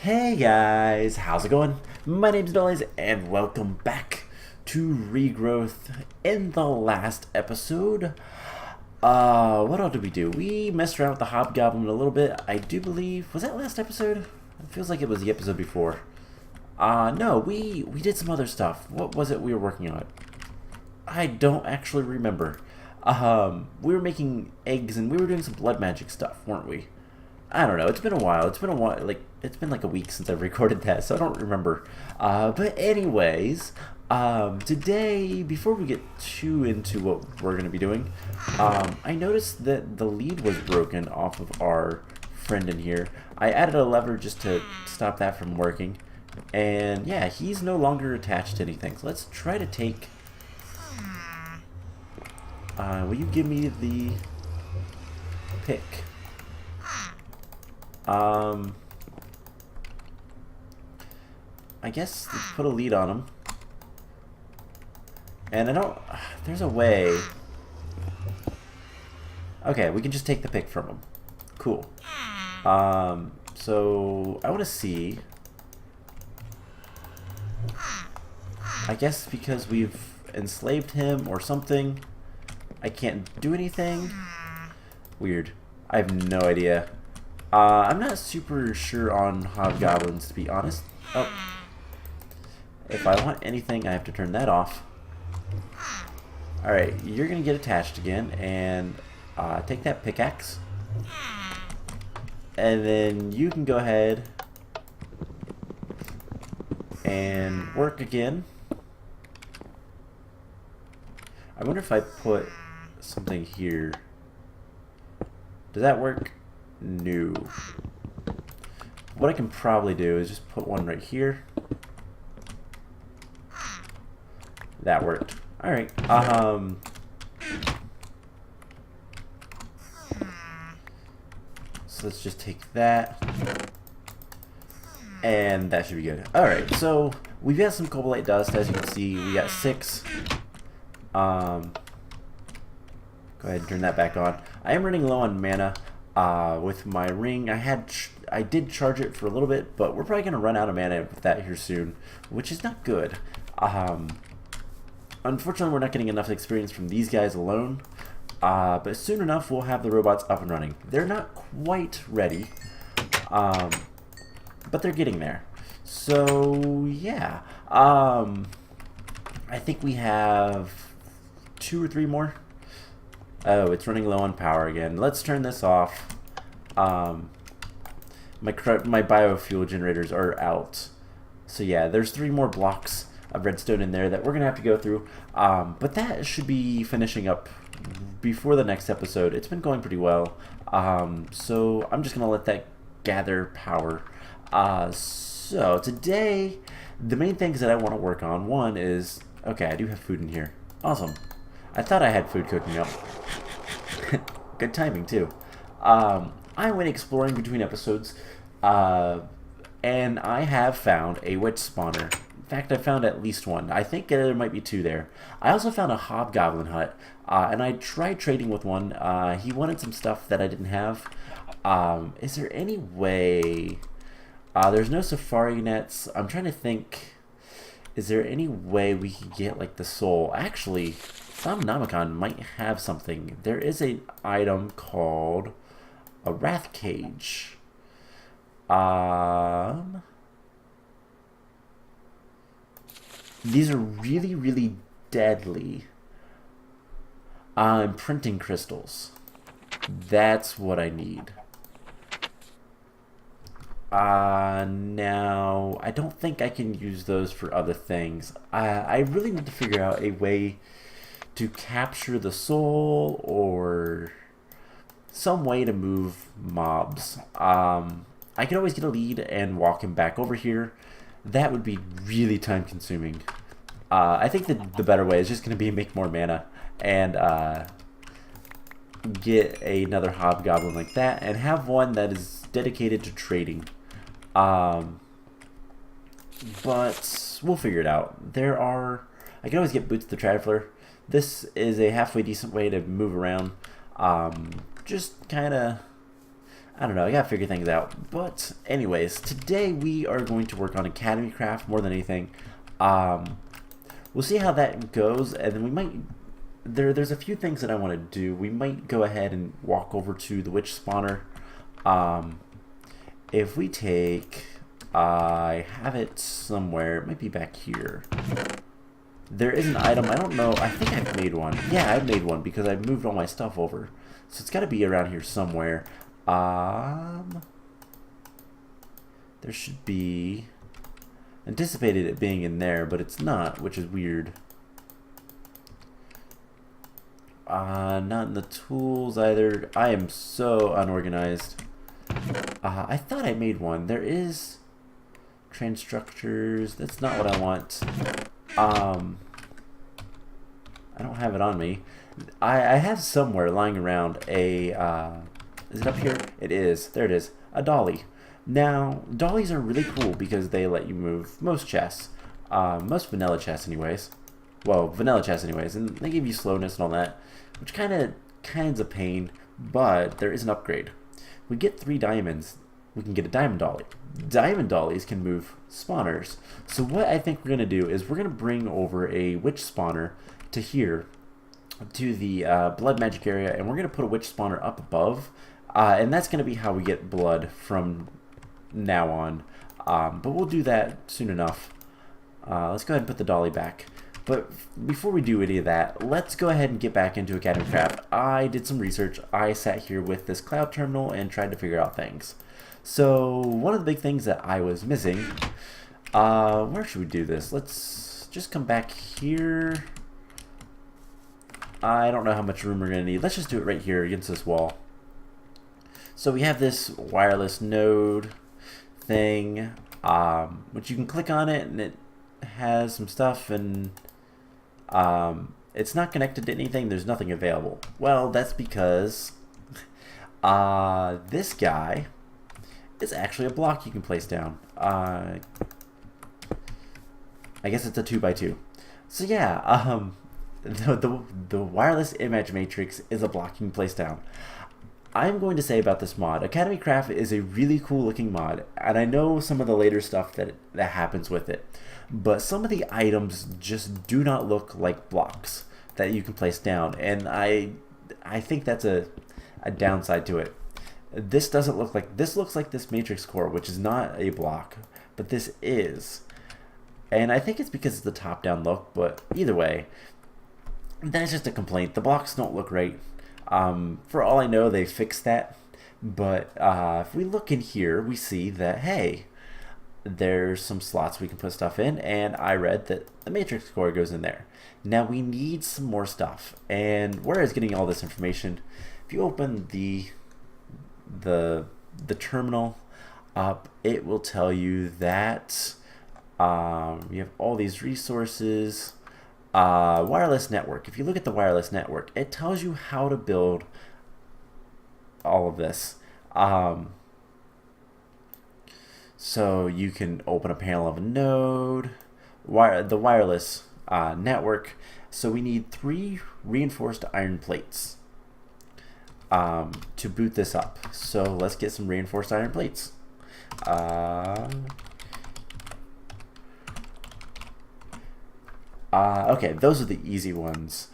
Hey guys, how's it going? My name's Dollies and welcome back to Regrowth. In the last episode, what all did we do? We messed around with the Hobgoblin a little bit, I do believe. Was that last episode? It feels like it was the episode before. No, we did some other stuff. What was it we were working on? I don't actually remember. We were making eggs and we were doing some blood magic stuff, weren't we? I don't know. It's been a while. It's been like a week since I've recorded that, so I don't remember. But anyways, today, before we get too into what we're gonna be doing, I noticed that the lead was broken off of our friend in here. I added a lever just to stop that from working, and yeah, he's no longer attached to anything. So let's try to take. Will you give me the pick? I guess let's put a lead on him. And I don't... There's a way... Okay, we can just take the pick from him. Cool. So I want to see... I guess because we've enslaved him or something, I can't do anything? Weird. I have no idea. I'm not super sure on hobgoblins, to be honest. Oh. If I want anything, I have to turn that off. Alright, you're going to get attached again, and take that pickaxe. And then you can go ahead and work again. I wonder if I put something here. Does that work? No. What I can probably do is just put one right here. That worked. Alright. So let's just take that. And that should be good. Alright, so we've got some cobalite dust, as you can see. We got 6. Go ahead and turn that back on. I am running low on mana. With my ring, I did charge it for a little bit, but we're probably gonna run out of mana with that here soon, which is not good. Unfortunately, we're not getting enough experience from these guys alone, but soon enough we'll have the robots up and running. They're not quite ready, but they're getting there. So yeah, I think we have 2 or 3 more. Oh, it's running low on power again. Let's turn this off. My biofuel generators are out. So yeah, there's 3 more blocks of redstone in there that we're gonna have to go through. But that should be finishing up before the next episode. It's been going pretty well. So I'm just gonna let that gather power. So today, the main things that I want to work on, one is, okay, I do have food in here. Awesome. I thought I had food cooking up. Good timing, too. I went exploring between episodes, and I have found a witch spawner. In fact, I found at least one. I think there might be 2 there. I also found a hobgoblin hut, and I tried trading with one. He wanted some stuff that I didn't have. Is there any way... there's no safari nets. I'm trying to think... Is there any way we could get, like, the soul? Actually... Nomicon might have something. There is an item called a wrath cage. These are really, really deadly. Printing crystals. That's what I need. Now, I don't think I can use those for other things. I really need to figure out a way to capture the soul or some way to move mobs. I could always get a lead and walk him back over here. That would be really time consuming. I think that the better way is just going to be make more mana and get another hobgoblin like that and have one that is dedicated to trading. But we'll figure it out. I can always get Boots the Traveler. This is a halfway decent way to move around. Just kind of, I I don't know, I gotta figure things out. But anyways, today we are going to work on AcademyCraft more than anything. We'll see how that goes, and then we might... There's a few things that I want to do. We might go ahead and walk over to the witch spawner. If we take... I have it somewhere. It might be back here. There is an item. I don't know. I think I've made one. Yeah, I've made one because I've moved all my stuff over. So it's got to be around here somewhere. There should be... Anticipated it being in there, but it's not, which is weird. Not in the tools either. I am so unorganized. I thought I made one. There is train structures. That's not what I want. I don't have it on me. I have somewhere lying around a, is it up here? It is. There it is. A dolly. Now, dollies are really cool because they let you move most chests. Most vanilla chests anyways. Well, vanilla chests anyways. And they give you slowness and all that. Which kind's a pain. But there is an upgrade. We get 3 diamonds. We can get a diamond dolly. Diamond dollies can move spawners. So what I think we're going to do is we're going to bring over a witch spawner to here. To the blood magic area. And we're going to put a witch spawner up above. And that's going to be how we get blood from now on, but we'll do that soon enough. Let's go ahead and put the dolly back. But before we do any of that, let's go ahead and get back into AcademyCraft. I did some research. I sat here with this cloud terminal and tried to figure out things. So one of the big things that I was missing, where should we do this? Let's just come back here. I don't know how much room we're going to need. Let's just do it right here against this wall. So we have this wireless node thing, which you can click on it and it has some stuff, and it's not connected to anything. There's nothing available. Well, that's because this guy is actually a block you can place down. I guess it's a 2x2. So yeah, the wireless image matrix is a block you can place down. I'm going to say about this mod, AcademyCraft is a really cool looking mod, and I know some of the later stuff that happens with it, but some of the items just do not look like blocks that you can place down, and I think that's a downside to it. This doesn't look like, this looks like this matrix core, which is not a block, but this is, and I think it's because it's the top down look, but either way, that's just a complaint. The blocks don't look right. For all I know, they fixed that, but if we look in here, we see that, hey, there's some slots we can put stuff in, and I read that the matrix core goes in there. Now we need some more stuff, and where is getting all this information? If you open the terminal up, it will tell you that you have all these resources. Wireless network. If you look at the wireless network, it tells you how to build all of this. So you can open a panel of a node, the wireless network. So we need 3 reinforced iron plates to boot this up. So let's get some reinforced iron plates. Okay, those are the easy ones.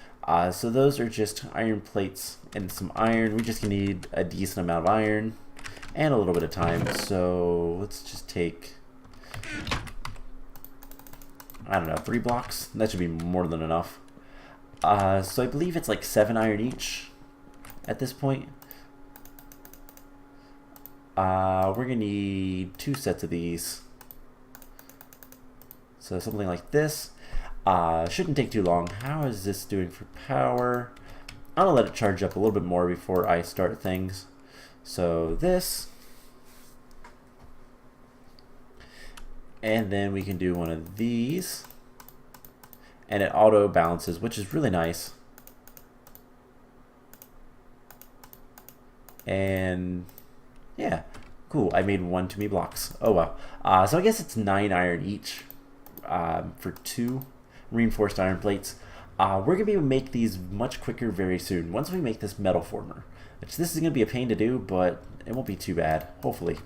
So those are just iron plates and some iron. We just need a decent amount of iron and a little bit of time. So let's just take, I don't know, 3 blocks. That should be more than enough. So I believe it's like 7 iron each at this point. We're gonna need 2 sets of these. So something like this. Shouldn't take too long. How is this doing for power? I'm gonna let it charge up a little bit more before I start things. So this, and then we can do one of these, and it auto balances, which is really nice. And yeah, cool. I made 1 too many blocks. Oh well. So I guess it's 9 iron each for 2 reinforced iron plates. We're going to be able to make these much quicker very soon. Once we make this metal former, Which this is going to be a pain to do, but it won't be too bad, hopefully.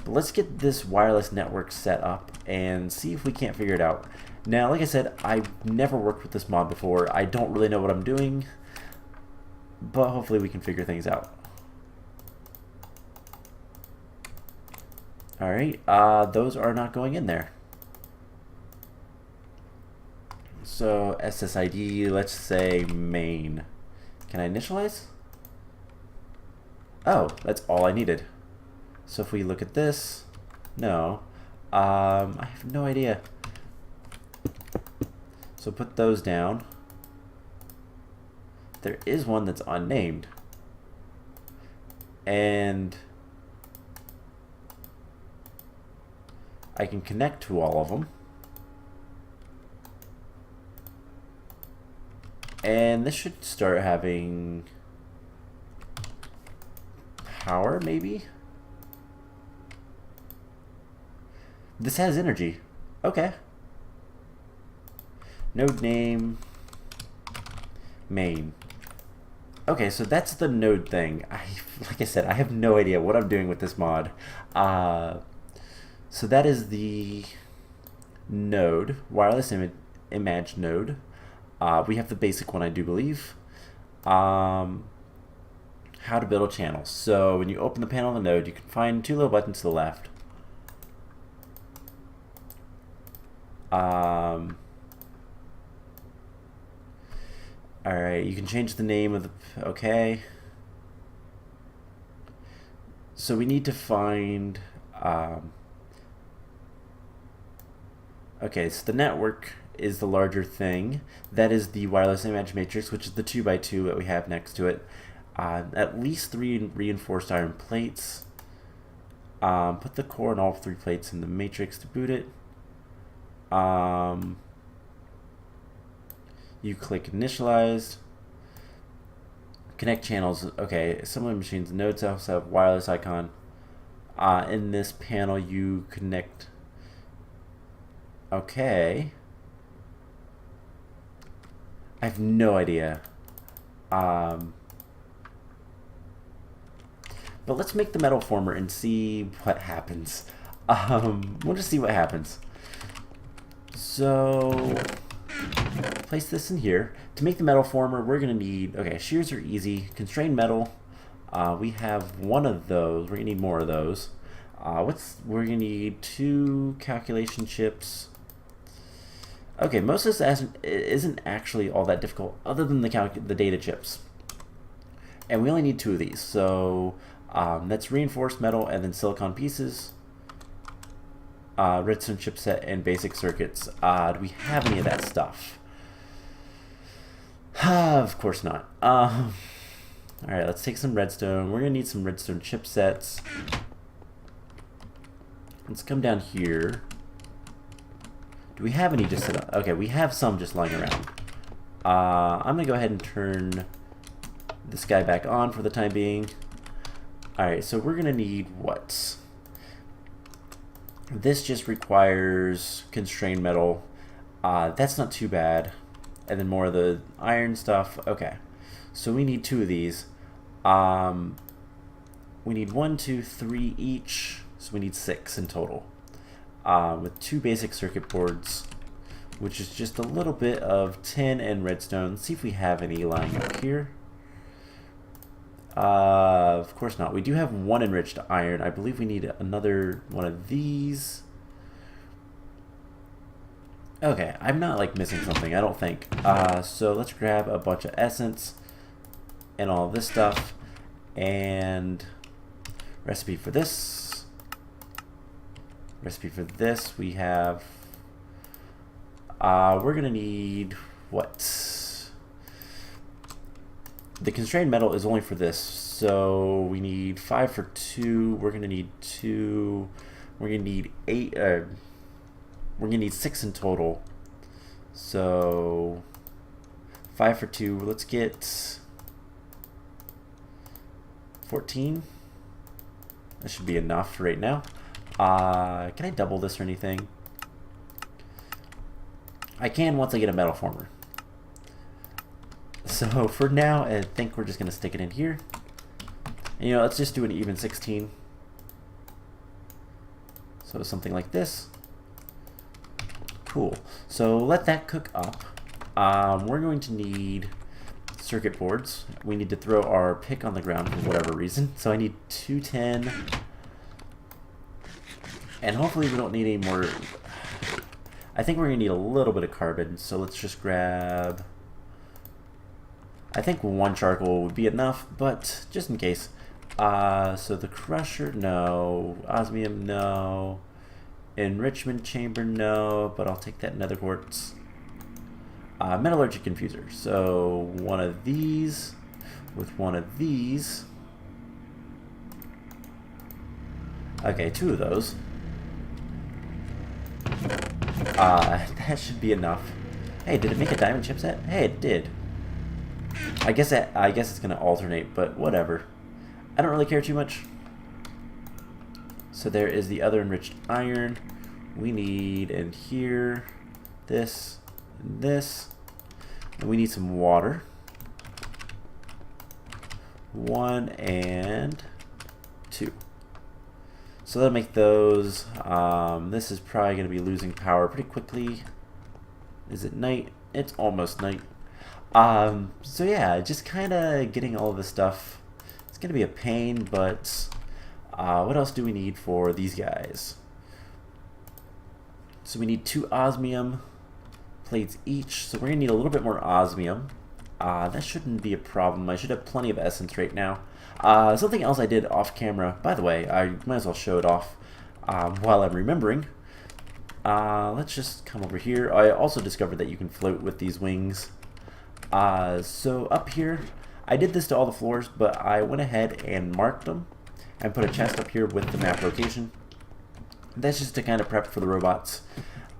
But let's get this wireless network set up and see if we can't figure it out. Now, like I said, I've never worked with this mod before. I don't really know what I'm doing, but hopefully we can figure things out. Alright, those are not going in there. So, SSID, let's say main. Can I initialize? Oh, that's all I needed. So if we look at this, no. I have no idea. So put those down. There is one that's unnamed. And I can connect to all of them. And this should start having power, maybe? This has energy. Okay. Node name, main. Okay, so that's the node thing. Like I said, I have no idea what I'm doing with this mod. So that is the node, wireless image node. We have the basic one, I do believe. How to build a channel. So when you open the panel of the node, you can find two little buttons to the left. Alright, you can change the name of the... Okay. So we need to find... okay, so the network is the larger thing. That is the wireless image matrix, which is the 2x2 that we have next to it. At least 3 reinforced iron plates. Put the core and all 3 plates in the matrix to boot it. You click initialized. Connect channels. Okay, some of the machines, nodes also have wireless icon. In this panel, you connect. Okay. I have no idea. But let's make the metal former and see what happens. We'll just see what happens. So, place this in here. To make the metal former, we're going to need, okay, shears are easy. Constrained metal, we have one of those. We're going to need more of those. We're going to need 2 calculation chips. Okay, most of this isn't actually all that difficult, other than the data chips. And we only need 2 of these. So, that's reinforced metal and then silicon pieces. Redstone chipset and basic circuits. Do we have any of that stuff? Of course not. Alright, let's take some redstone. We're going to need some redstone chipsets. Let's come down here. Do we have any just set up? Okay, we have some just lying around. I'm going to go ahead and turn this guy back on for the time being. Alright, so we're going to need what? This just requires constrained metal. That's not too bad. And then more of the iron stuff. Okay. So we need 2 of these. We need 1, 2, 3 each. So we need 6 in total. With 2 basic circuit boards, which is just a little bit of tin and redstone. Let's see if we have any lying up here. Of course not. We do have 1 enriched iron. I believe we need another one of these. Okay, I'm not like missing something, I don't think. So let's grab a bunch of essence and all this stuff. And recipe for this. Recipe for this, we have... we're gonna need... what? The constrained metal is only for this, so we need 5 for 2. We're gonna need 2. We're gonna need 8. We're gonna need 6 in total. So 5 for 2. Let's get 14. That should be enough right now. Can I double this or anything? I can once I get a metal former. So for now, I think we're just going to stick it in here. And you know, let's just do an even 16. So something like this. Cool. So let that cook up. We're going to need circuit boards. We need to throw our pick on the ground for whatever reason. So I need 210. And hopefully we don't need any more. I think we're going to need a little bit of carbon. So let's just grab, I think 1 charcoal would be enough, but just in case. So the crusher, no. Osmium, no. Enrichment chamber, no. But I'll take that nether quartz. Metallurgic infuser. So one of these with one of these. Okay, 2 of those. That should be enough. Hey, did it make a diamond chipset? Hey, it did. I guess it's gonna alternate, but whatever. I don't really care too much. So there is the other enriched iron. We need in here this and this. And we need some water. 1 and 2. So that'll make those. This is probably going to be losing power pretty quickly. Is it night? It's almost night. So yeah, just kind of getting all of this stuff. It's going to be a pain, but what else do we need for these guys? So we need 2 osmium plates each. So we're going to need a little bit more osmium. That shouldn't be a problem. I should have plenty of essence right now. Something else I did off camera, by the way, I might as well show it off while I'm remembering. Let's just come over here. I also discovered that you can float with these wings. So up here, I did this to all the floors, but I went ahead and marked them and put a chest up here with the map location. That's just to kind of prep for the robots.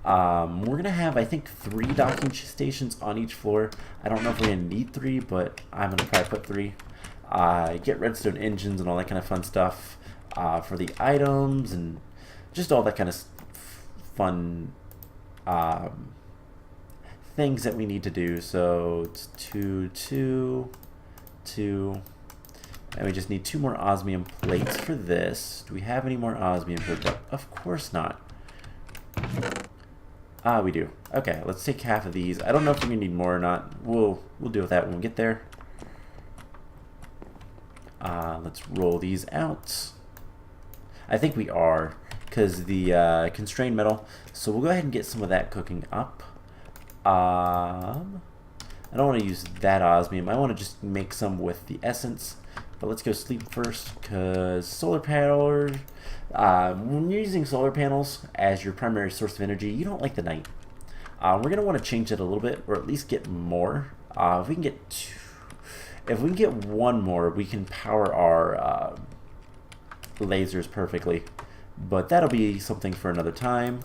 We're going to have, I think, 3 docking stations on each floor. I don't know if we're going to need 3, but I'm going to probably put 3. Get redstone engines and all that kind of fun stuff for the items and just all that kind of fun things that we need to do. So it's 2, 2, 2, and we just need 2 more osmium plates for this. Do we have any more osmium hooked up? Of course not. We do. Okay, let's take half of these. I don't know if we're gonna need more or not. We'll deal with that when we get there. Let's roll these out. I think we are, because the constrained metal. So we'll go ahead and get some of that cooking up. I don't want to use that osmium. I want to just make some with the essence. But let's go sleep first, because solar panel. When you're using solar panels as your primary source of energy, you don't like the night. We're going to want to change it a little bit, or at least get more. If we can get 2. If we can get 1 more, we can power our lasers perfectly. But that'll be something for another time.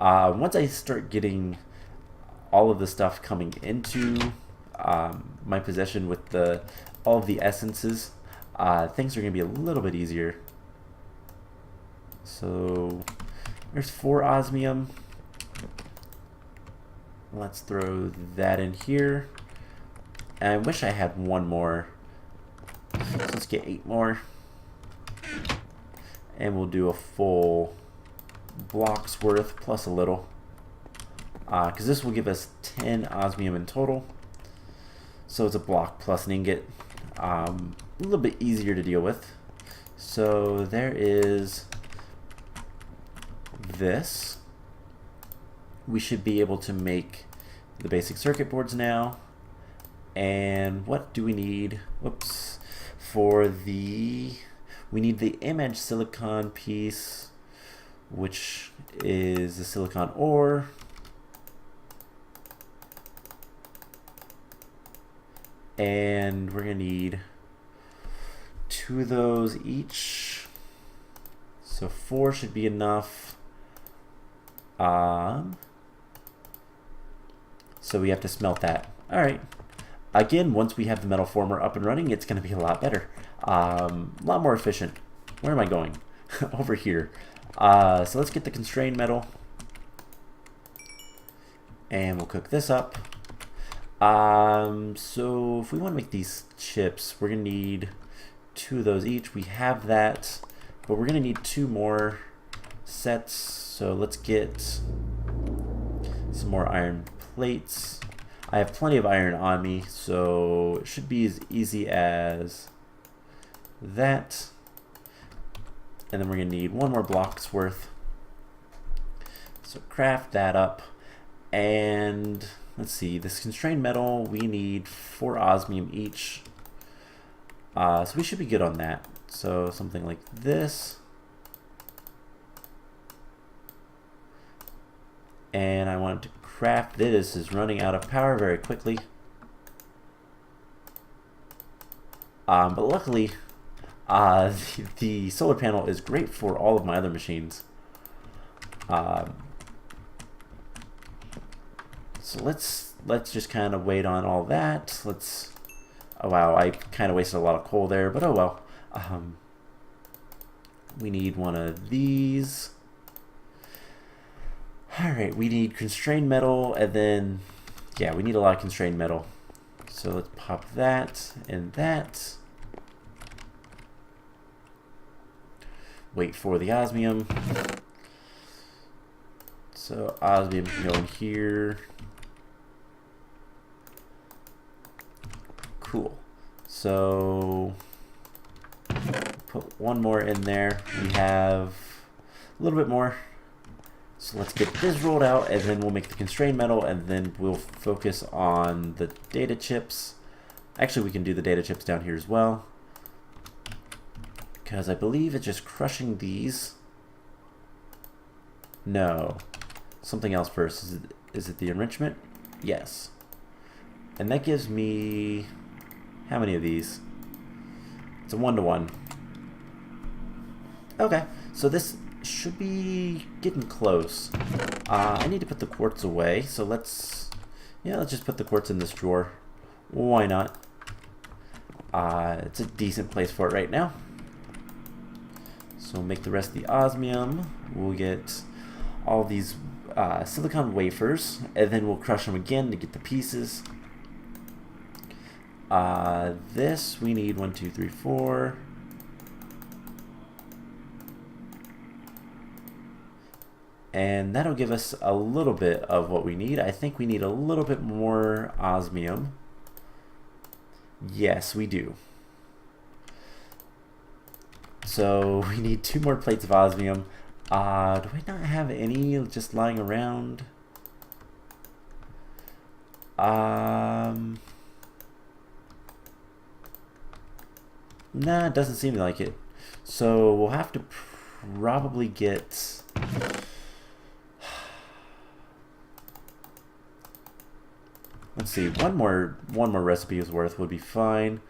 Once I start getting all of the stuff coming into my possession with all of the essences, things are going to be a little bit easier. So there's 4 osmium. Let's throw that in here. And I wish I had 1 more. So let's get 8 more. And we'll do a full block's worth plus a little. Because this will give us 10 osmium in total. So it's a block plus an ingot. A little bit easier to deal with. So there is this. We should be able to make the basic circuit boards now. And what do we need? Whoops. For the... We need the image silicon piece, which is the silicon ore. And we're going to need 2 of those each. So 4 should be enough. So we have to smelt that. All right. Again, once we have the metal former up and running, it's going to be a lot better. A lot more efficient. Where am I going? Over here. So let's get the constrained metal. And we'll cook this up. So if we want to make these chips, we're going to need 2 of those each. We have that, but we're going to need 2 more sets. So let's get some more iron plates. I have plenty of iron on me, so it should be as easy as that. And then we're going to need 1 more block's worth. So craft that up. And let's see, this constrained metal, we need 4 osmium each. So we should be good on that. So something like this. And I wanted to craft this. Is running out of power very quickly. But luckily, the solar panel is great for all of my other machines. So let's just kind of wait on all that. Oh wow, I kind of wasted a lot of coal there, but oh well. We need 1 of these. Alright, we need constrained metal, and then, yeah, we need a lot of constrained metal. So let's pop that and that. Wait for the osmium. So osmium can go in here. Cool. So put 1 more in there. We have a little bit more. So let's get this rolled out, and then we'll make the constrained metal, and then we'll focus on the data chips. Actually, we can do the data chips down here as well, because I believe it's just crushing these. No. Something else first. Is it the enrichment? Yes. And that gives me... how many of these? It's a 1-to-1. Okay, so this should be getting close. I need to put the quartz away, so let's just put the quartz in this drawer. Why not? It's a decent place for it right now. So we'll make the rest of the osmium. We'll get all these silicon wafers, and then we'll crush them again to get the pieces. This we need 1, 2, 3, 4. And that'll give us a little bit of what we need. I think we need a little bit more osmium. Yes, we do. So we need 2 more plates of osmium. Do I not have any just lying around? Nah, it doesn't seem like it. So we'll have to probably get... let's see, one more recipe's worth would be fine.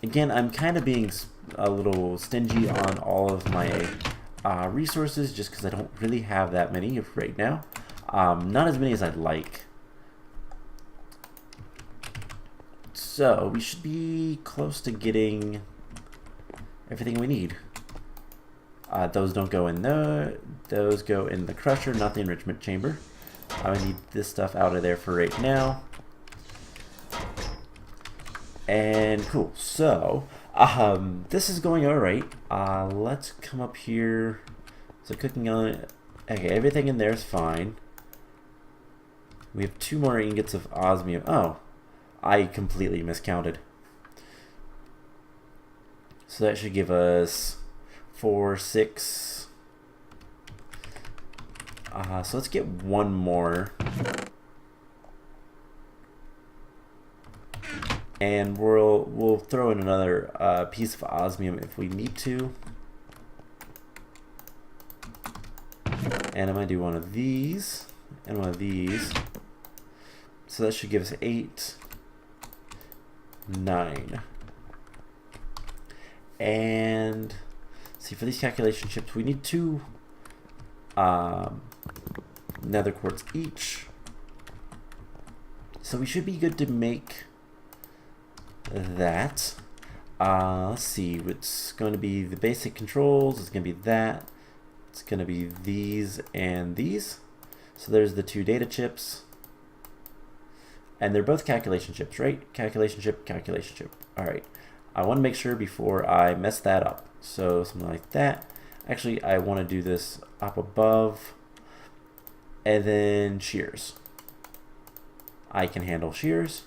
Again, I'm kind of being a little stingy on all of my resources just because I don't really have that many right now. Not as many as I'd like. So we should be close to getting everything we need. Those don't go in there. Those go in the crusher, not the enrichment chamber. I need this stuff out of there for right now. And cool. So this is going all right. Let's come up here. So cooking on. Okay, everything in there is fine. We have 2 more ingots of osmium. Oh, I completely miscounted. So that should give us 4, 6. So let's get 1 more. And we'll throw in another piece of osmium if we need to. And I'm going to do 1 of these and 1 of these. So that should give us 8, 9. And see, for these calculation chips, we need 2 nether quartz each. So we should be good to make that. Let's see, it's going to be the basic controls. It's going to be that. It's going to be these and these. So there's the 2 data chips. And they're both calculation chips, right? Calculation chip, calculation chip. All right. I want to make sure before I mess that up. So something like that. Actually, I want to do this up above, and then shears. I can handle shears.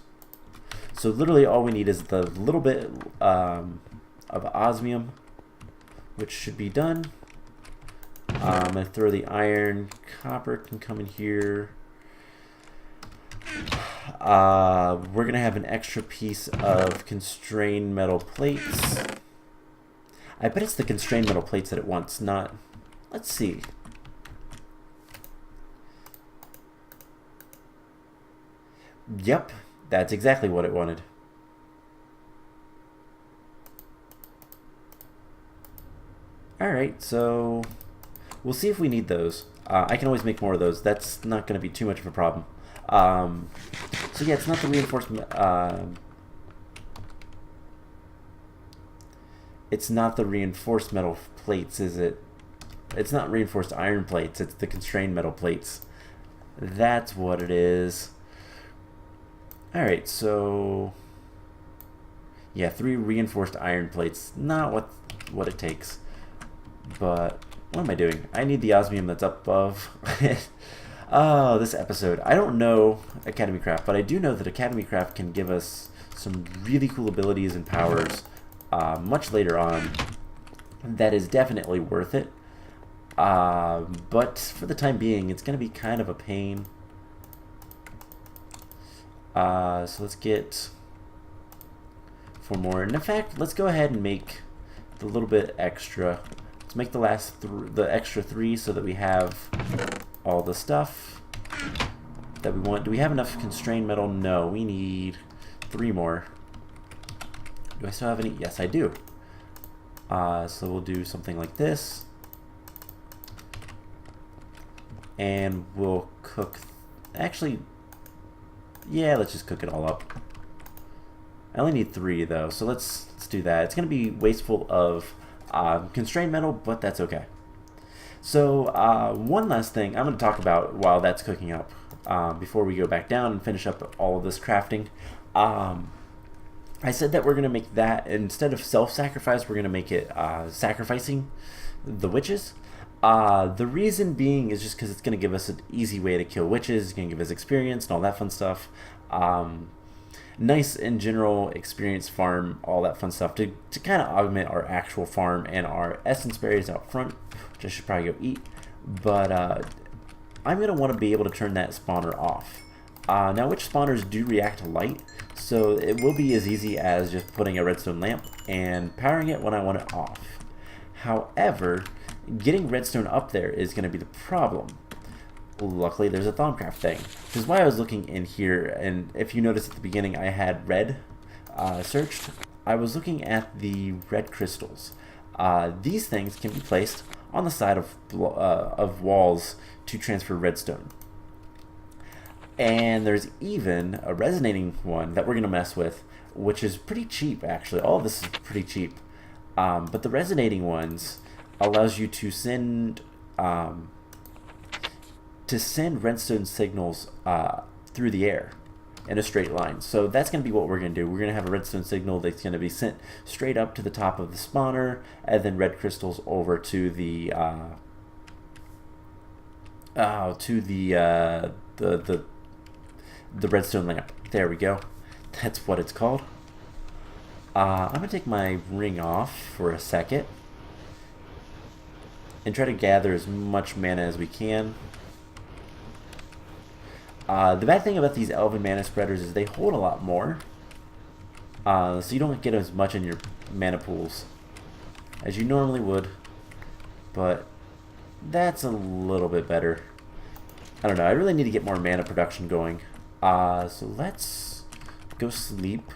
So literally all we need is the little bit of osmium, which should be done. I'm going to throw the iron. Copper can come in here. We're going to have an extra piece of constrained metal plates. I bet it's the constrained metal plates that it wants, not... Let's see. Yep, that's exactly what it wanted. Alright, so we'll see if we need those. I can always make more of those. That's not going to be too much of a problem. So yeah, it's not the reinforcement... it's not the reinforced metal plates, is it? It's not reinforced iron plates, it's the constrained metal plates. That's what it is. Alright, so... yeah, 3 reinforced iron plates. Not what it takes. But, what am I doing? I need the osmium that's up above. Oh, this episode. I don't know AcademyCraft, but I do know that AcademyCraft can give us some really cool abilities and powers much later on. That is definitely worth it. But for the time being, it's going to be kind of a pain. So let's get 4 more. And in fact, let's go ahead and make the little bit extra. Let's make the the extra 3 so that we have all the stuff that we want. Do we have enough constrained metal? No, we need 3 more. Do I still have any? Yes, I do. So we'll do something like this. And we'll cook... actually, yeah, let's just cook it all up. I only need 3 though, so let's do that. It's going to be wasteful of constrained metal, but that's okay. So one last thing I'm going to talk about while that's cooking up, before we go back down and finish up all of this crafting. I said that we're going to make that, instead of self-sacrifice, we're going to make it sacrificing the witches. The reason being is just because it's going to give us an easy way to kill witches. It's going to give us experience and all that fun stuff. Nice in general experience farm, all that fun stuff to kind of augment our actual farm and our essence berries out front, which I should probably go eat. But I'm going to want to be able to turn that spawner off. Now, witch spawners do react to light, so it will be as easy as just putting a redstone lamp and powering it when I want it off. However, getting redstone up there is going to be the problem. Luckily, there's a Thaumcraft thing. Which is why I was looking in here, and if you notice at the beginning I had red searched, I was looking at the red crystals. These things can be placed on the side of walls to transfer redstone. And there's even a resonating one that we're going to mess with, which is pretty cheap actually. All of this is pretty cheap. But the resonating ones allows you to send redstone signals through the air in a straight line. So that's going to be what we're going to do. We're going to have a redstone signal that's going to be sent straight up to the top of the spawner, and then red crystals over to the redstone lamp. There we go. That's what it's called. I'm going to take my ring off for a second and try to gather as much mana as we can. The bad thing about these elven mana spreaders is they hold a lot more, so you don't get as much in your mana pools as you normally would, but that's a little bit better. I don't know, I really need to get more mana production going. So let's go sleep.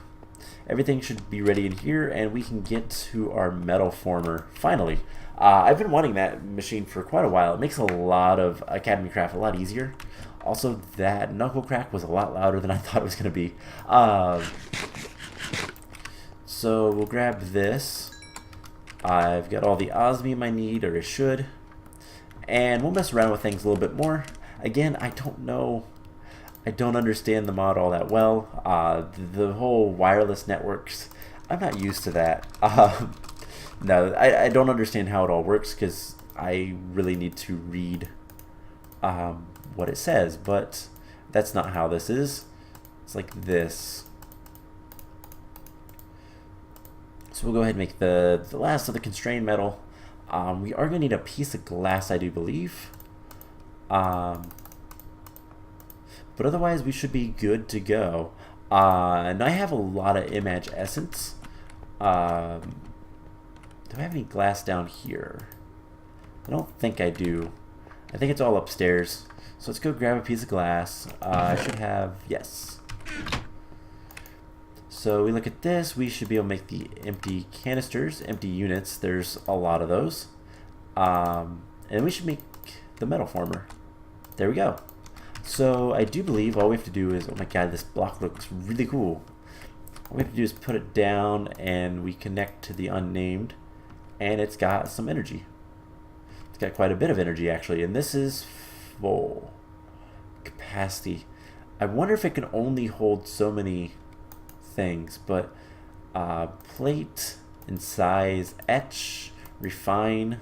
Everything should be ready in here, and we can get to our metal former, finally. I've been wanting that machine for quite a while. It makes a lot of AcademyCraft a lot easier. Also, that knuckle crack was a lot louder than I thought it was going to be. So we'll grab this. I've got all the osmium I need, or I should. And we'll mess around with things a little bit more. Again, I don't know. I don't understand the mod all that well. The whole wireless networks, I'm not used to that. No, I don't understand how it all works because I really need to read what it says, but that's not how this is. It's like this. So we'll go ahead and make the last of the constrained metal. We are going to need a piece of glass, I do believe. But otherwise, we should be good to go. And I have a lot of image essence. Do I have any glass down here? I don't think I do. I think it's all upstairs. So let's go grab a piece of glass. I should have, yes. So we look at this, we should be able to make the empty canisters, empty units. There's a lot of those. And we should make the metal former. There we go. So I do believe all we have to do is, oh my god, this block looks really cool. All we have to do is put it down and we connect to the unnamed, and it's got some energy. It's got quite a bit of energy actually, and this is full capacity. I wonder if it can only hold so many things, but plate and size, etch, refine.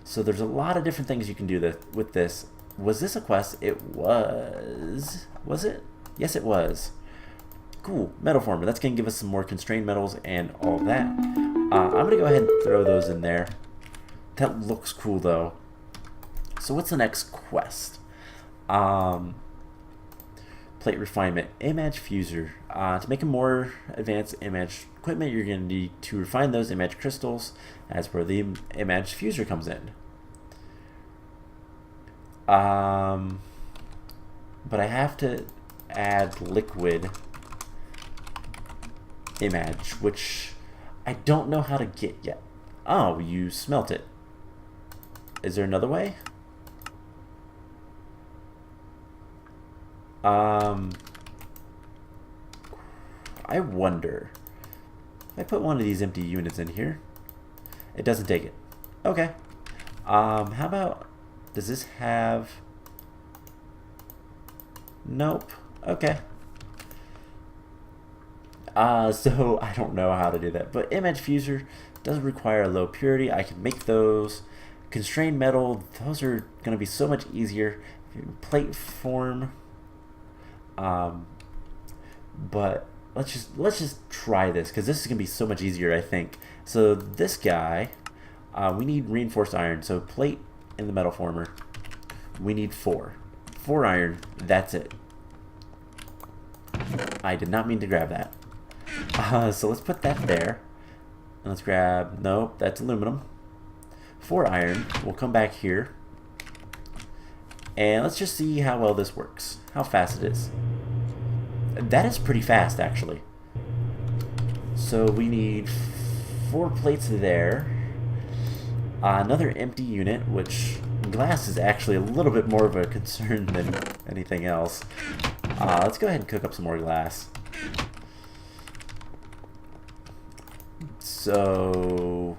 So there's a lot of different things you can do with this. Was this a quest? It was. Was it? Yes, it was. Cool. Metal former. That's going to give us some more constrained metals and all that. I'm going to go ahead and throw those in there. That looks cool, though. So what's the next quest? Plate refinement. Image fuser. To make a more advanced image equipment, you're going to need to refine those image crystals. That's where the image fuser comes in. But I have to add liquid image, which I don't know how to get yet. Oh, you smelt it. Is there another way? I wonder. If I put one of these empty units in here, it doesn't take it. Okay. How about, does this have... Nope. Okay. So I don't know how to do that, but image fuser does require low purity. I can make those. Constrained metal, those are going to be so much easier. Plate form. But let's just try this because this is going to be so much easier, I think. So this guy, we need reinforced iron. So plate in the metal former. We need 4 iron. That's it. I did not mean to grab that. So let's put that there. And let's grab, nope, that's aluminum. 4 iron. We'll come back here. And let's just see how well this works. How fast it is. That is pretty fast, actually. So we need 4 plates there. Another empty unit, which glass is actually a little bit more of a concern than anything else. Let's go ahead and cook up some more glass. So,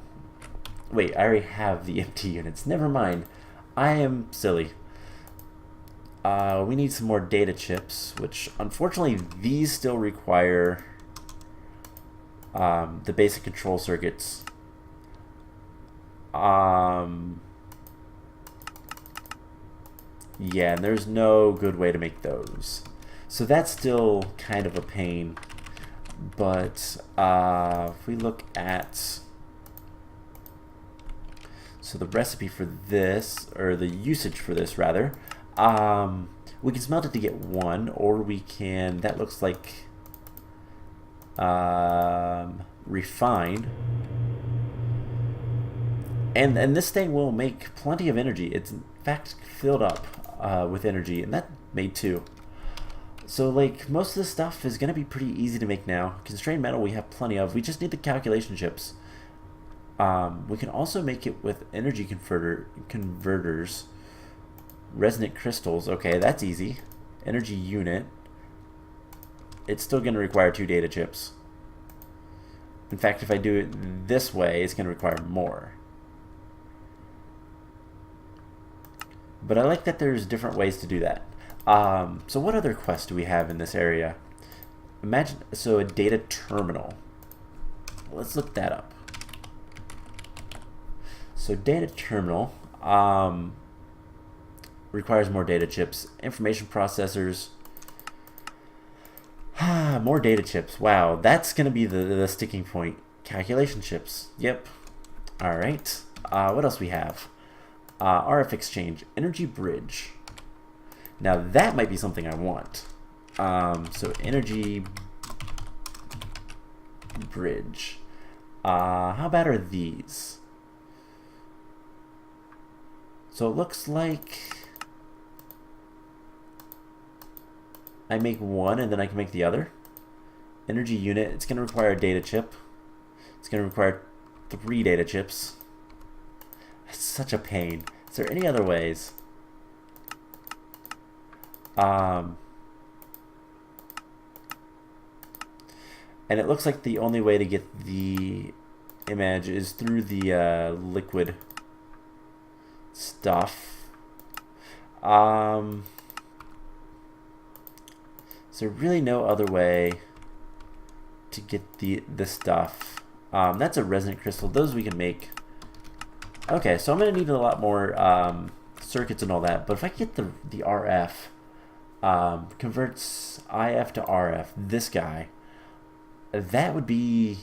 wait, I already have the empty units. Never mind. I am silly. We need some more data chips, which unfortunately these still require the basic control circuits. Yeah, and there's no good way to make those. So that's still kind of a pain. But if we look at... So the recipe for this, or the usage for this rather, we can smelt it to get 1, or we can, that looks like refine. And this thing will make plenty of energy. It's in fact filled up with energy, and that made 2. So like most of this stuff is going to be pretty easy to make now. Constrained metal we have plenty of. We just need the calculation chips. We can also make it with energy converters. Resonant crystals. Okay, that's easy. Energy unit. It's still going to require 2 data chips. In fact, if I do it this way, it's going to require more. But I like that there's different ways to do that. So what other quests do we have in this area? Imagine, so a data terminal. let's look that up. So data terminal requires more data chips. Information processors. More data chips. Wow, that's going to be the sticking point. Calculation chips. Yep. All right. What else we have? RF exchange. Energy bridge. Now that might be something I want. So energy bridge. How bad are these? So it looks like I make one and then I can make the other. Energy unit, it's going to require a data chip. It's going to require 3 data chips. It's such a pain. Is there any other ways? And it looks like the only way to get the image is through the liquid stuff. Is there really no other way to get the stuff? That's a resonant crystal. Those we can make. Okay, so I'm going to need a lot more circuits and all that. But if I get the RF, converts IF to RF, this guy, that would be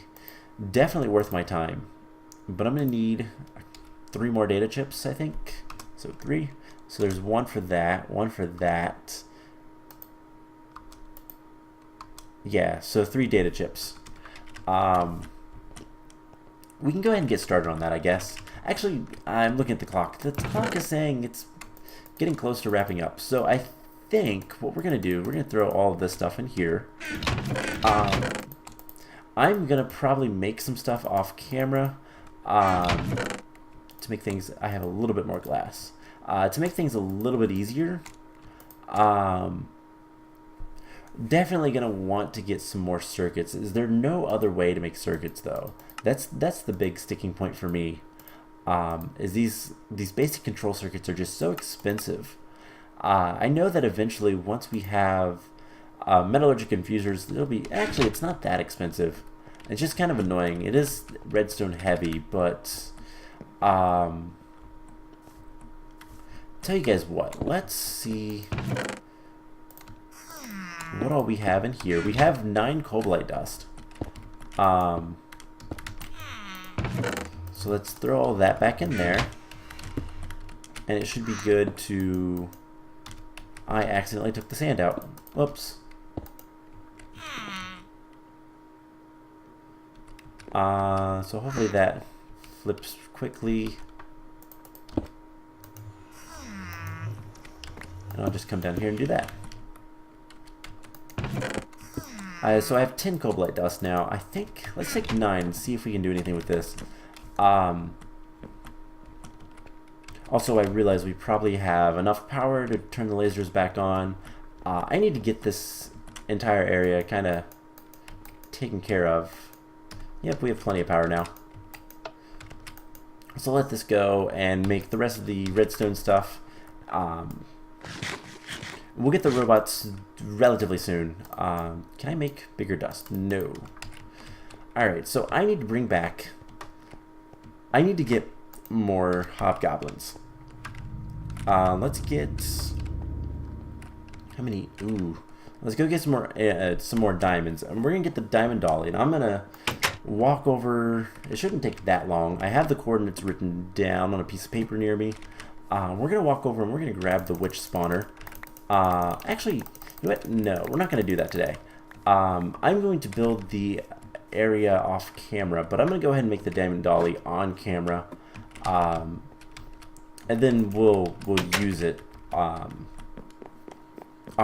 definitely worth my time. But I'm going to need 3 more data chips, I think. So 3. So there's 1 for that, 1 for that. Yeah, so 3 data chips. We can go ahead and get started on that, I guess. Actually, I'm looking at the clock. The clock is saying it's getting close to wrapping up. So I think what we're going to do, we're going to throw all of this stuff in here. I'm going to probably make some stuff off camera to make things, I have a little bit more glass. To make things a little bit easier, definitely going to want to get some more circuits. Is there no other way to make circuits though? That's the big sticking point for me. Is these basic control circuits are just so expensive. I know that eventually once we have metallurgic infusers, it'll be, actually it's not that expensive. It's just kind of annoying. It is redstone heavy, but tell you guys what, let's see what all we have in here. We have 9 cobalite dust. So let's throw all that back in there. And it should be good to... I accidentally took the sand out. Whoops. So hopefully that flips quickly. And I'll just come down here and do that. So I have 10 cobalite dust now. I think, let's take 9 and see if we can do anything with this. Also, I realize we probably have enough power to turn the lasers back on. I need to get this entire area kind of taken care of. Yep, we have plenty of power now. So let this go and make the rest of the redstone stuff. We'll get the robots relatively soon. Can I make bigger dust? No. Alright, so I need to bring back... I need to get more hobgoblins. Let's get... How many? Ooh. Let's go get some more diamonds. And we're going to get the diamond dolly. And I'm going to walk over... It shouldn't take that long. I have the coordinates written down on a piece of paper near me. We're going to walk over and we're going to grab the witch spawner. Actually, you know what? No, we're not going to do that today. I'm going to build the area off camera, but I'm going to go ahead and make the diamond dolly on camera. And then we'll use it. I'll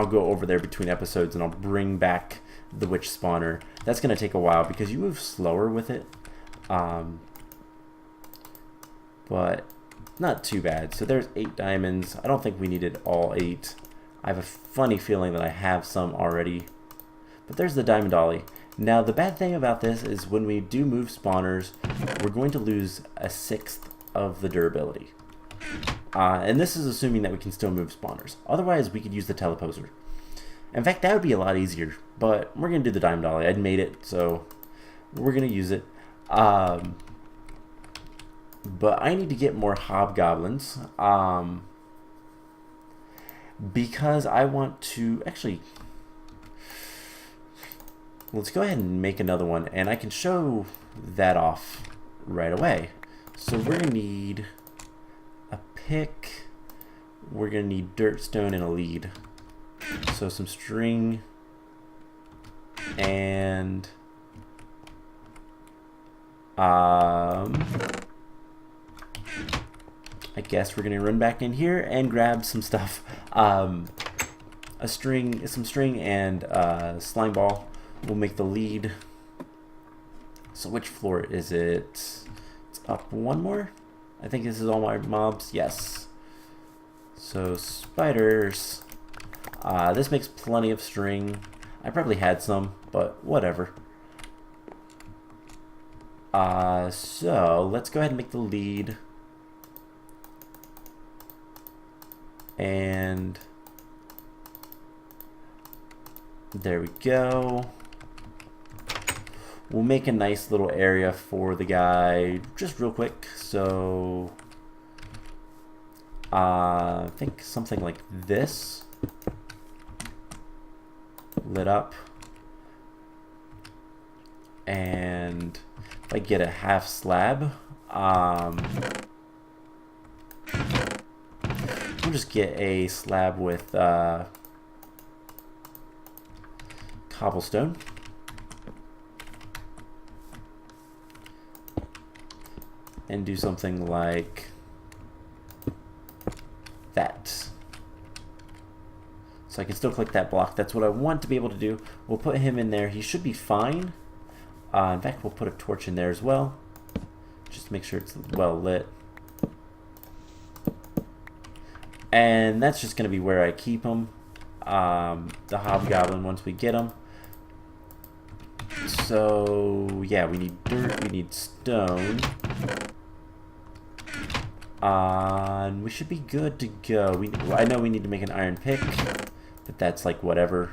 go over there between episodes and I'll bring back the witch spawner. That's going to take a while because you move slower with it. But not too bad. So there's 8 diamonds. I don't think we needed all 8. I have a funny feeling that I have some already. But there's the diamond dolly. Now the bad thing about this is when we do move spawners, we're going to lose 1/6 of the durability. And this is assuming that we can still move spawners. Otherwise, we could use the teleposer. In fact, that would be a lot easier. But we're going to do the diamond dolly. I'd made it, so we're going to use it. But I need to get more hobgoblins. Because I want to actually, let's go ahead and make another one, and I can show that off right away. So we're gonna need a pick, we're gonna need dirt, stone, and a lead. So some string, and I guess we're gonna run back in here and grab some stuff. Some string, and slime ball will make the lead. So which floor is it? It's up one more. I think this is all my mobs. Yes. So spiders. This makes plenty of string. I probably had some, but whatever. So let's go ahead and make the lead. And there we go. We'll make a nice little area for the guy just real quick. So I think something like this, lit up. And if I get a half slab, we'll just get a slab with cobblestone. And do something like that. So I can still click that block. That's what I want to be able to do. We'll put him in there. He should be fine. In fact, we'll put a torch in there as well. Just to make sure it's well lit. And that's just going to be where I keep him. The hobgoblin once we get him. So yeah, we need dirt, we need stone. And we should be good to go. I know we need to make an iron pick, but that's like whatever.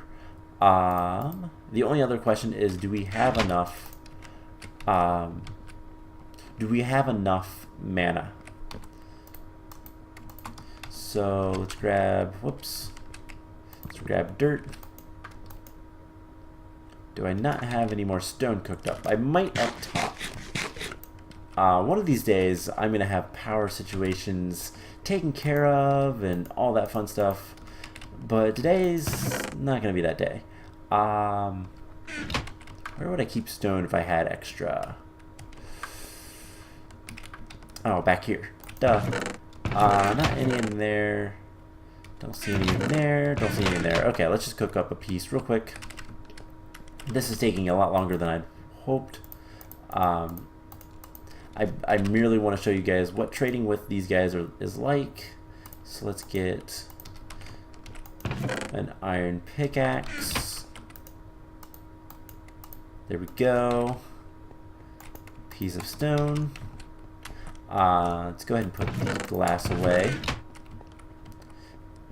The only other question is, do we have enough? Do we have enough mana? So let's grab. Whoops. Let's grab dirt. Do I not have any more stone cooked up? I might up top. One of these days, I'm going to have power situations taken care of and all that fun stuff. But today's not going to be that day. Where would I keep stone if I had extra? Oh, back here. Duh. Not any in there. Don't see any in there. Don't see any in there. Okay, let's just cook up a piece real quick. This is taking a lot longer than I'd hoped. I merely want to show you guys what trading with these guys is like. So let's get an iron pickaxe. There we go. Piece of stone. Let's go ahead and put the glass away.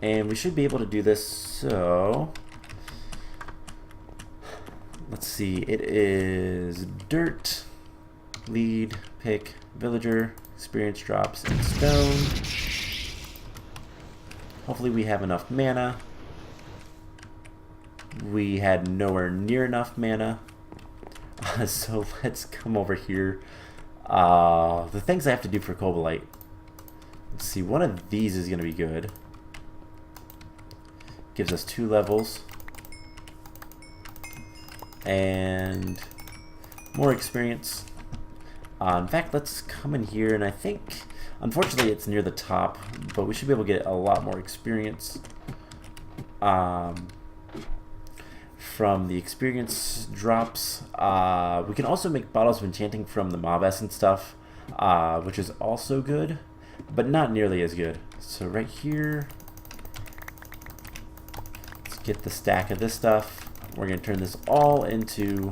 And we should be able to do this, so let's see, it is dirt, lead, pick, villager, experience drops, and stone. Hopefully we have enough mana. We had nowhere near enough mana. So let's come over here. The things I have to do for Cobalite. Let's see, one of these is going to be good. Gives us 2 levels. And more experience. In fact, let's come in here, and I think, unfortunately, it's near the top, but we should be able to get a lot more experience from the experience drops. We can also make bottles of enchanting from the mob essence stuff, which is also good, but not nearly as good. So right here, let's get the stack of this stuff. We're going to turn this all into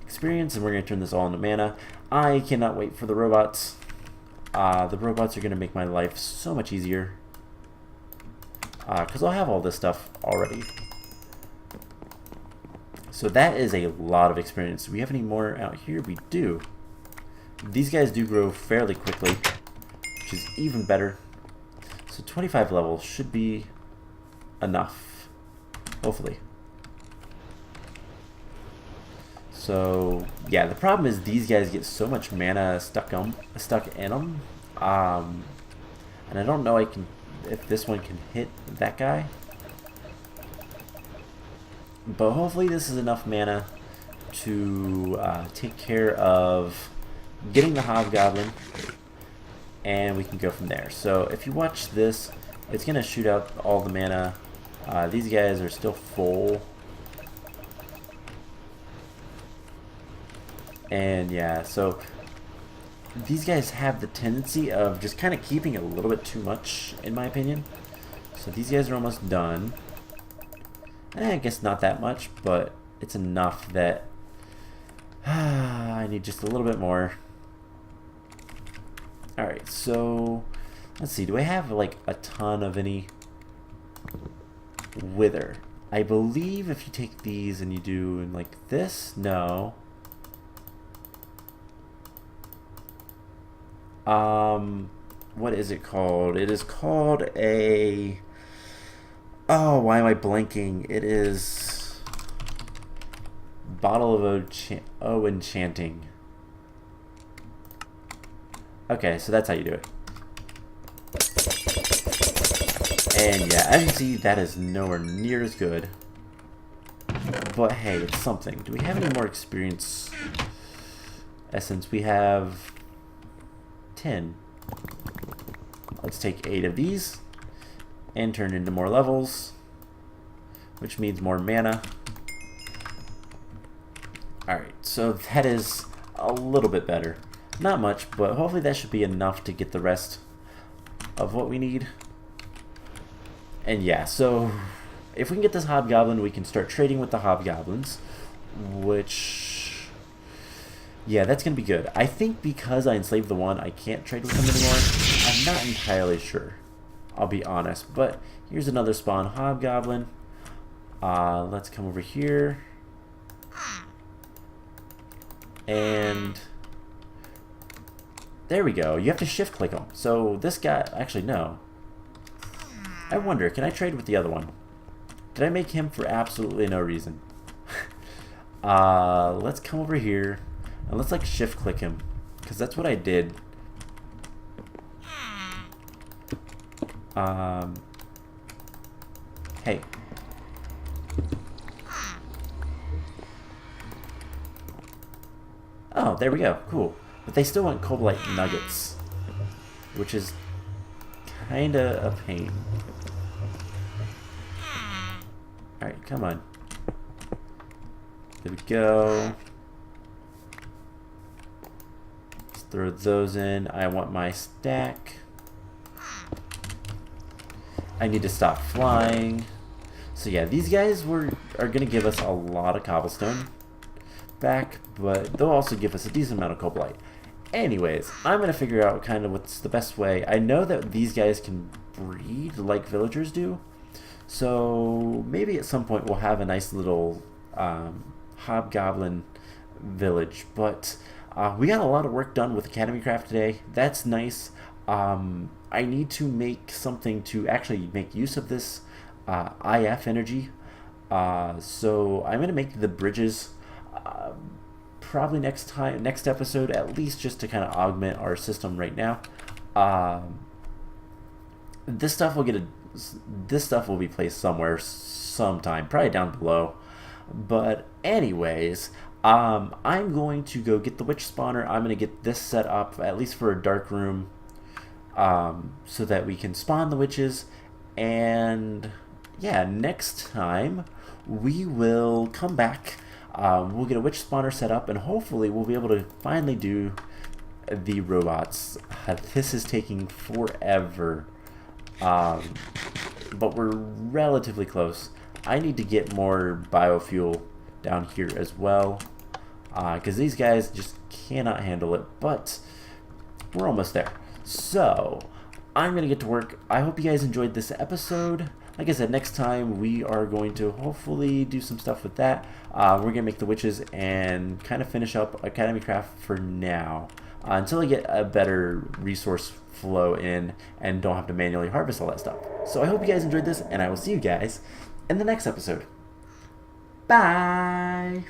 experience, and we're going to turn this all into mana. I cannot wait for the robots. The robots are going to make my life so much easier, because I'll have all this stuff already. So that is a lot of experience. Do we have any more out here? We do. These guys do grow fairly quickly, which is even better. So 25 levels should be enough, hopefully. So yeah, the problem is these guys get so much mana stuck in them, and I don't know if this one can hit that guy. But hopefully this is enough mana to take care of getting the Hobgoblin, and we can go from there. So if you watch this, it's going to shoot out all the mana. These guys are still full. And yeah, so these guys have the tendency of just kind of keeping a little bit too much, in my opinion. So these guys are almost done. I guess not that much, but it's enough that I need just a little bit more. Alright, so let's see. Do I have like a ton of any wither? I believe if you take these and you do like this, no. What is it called? It is called a... Oh, why am I blanking? It is Bottle of Enchanting. Okay, so that's how you do it. And yeah, as you see, that is nowhere near as good. But hey, it's something. Do we have any more experience essence? We have 10. Let's take 8 of these and turn into more levels, which means more mana. Alright, so that is a little bit better. Not much, but hopefully that should be enough to get the rest of what we need. And yeah, so if we can get this Hobgoblin, we can start trading with the Hobgoblins, which, yeah, that's going to be good. I think because I enslaved the one, I can't trade with him anymore. I'm not entirely sure, I'll be honest. But here's another spawn Hobgoblin. Let's come over here. And there we go. You have to shift click him. So this guy, actually no. I wonder, can I trade with the other one? Did I make him for absolutely no reason? Let's come over here and let's like shift click him, because that's what I did. Hey. Oh, there we go. Cool. But they still want Cobalite nuggets, which is kinda a pain. Alright, come on. There we go. Let's throw those in. I want my stack. I need to stop flying. So yeah, these guys are going to give us a lot of cobblestone back, but they'll also give us a decent amount of Cobalite. Anyways, I'm going to figure out kind of what's the best way. I know that these guys can breed like villagers do, so maybe at some point we'll have a nice little Hobgoblin village. But we got a lot of work done with AcademyCraft today. That's nice. I need to make something to actually make use of this IF energy. So I'm going to make the bridges probably next episode, at least, just to kind of augment our system right now. This stuff will be placed somewhere sometime, probably down below. But anyways, I'm going to go get the witch spawner. I'm going to get this set up, at least for a dark room, so that we can spawn the witches. And yeah, next time we will come back. We'll get a witch spawner set up, and hopefully we'll be able to finally do the robots. This is taking forever, but we're relatively close. I need to get more biofuel down here as well, because these guys just cannot handle it, but we're almost there. So I'm going to get to work. I hope you guys enjoyed this episode. Like I said, next time we are going to hopefully do some stuff with that. We're going to make the witches and kind of finish up AcademyCraft for now. until I get a better resource flow in and don't have to manually harvest all that stuff. So I hope you guys enjoyed this, and I will see you guys in the next episode. Bye!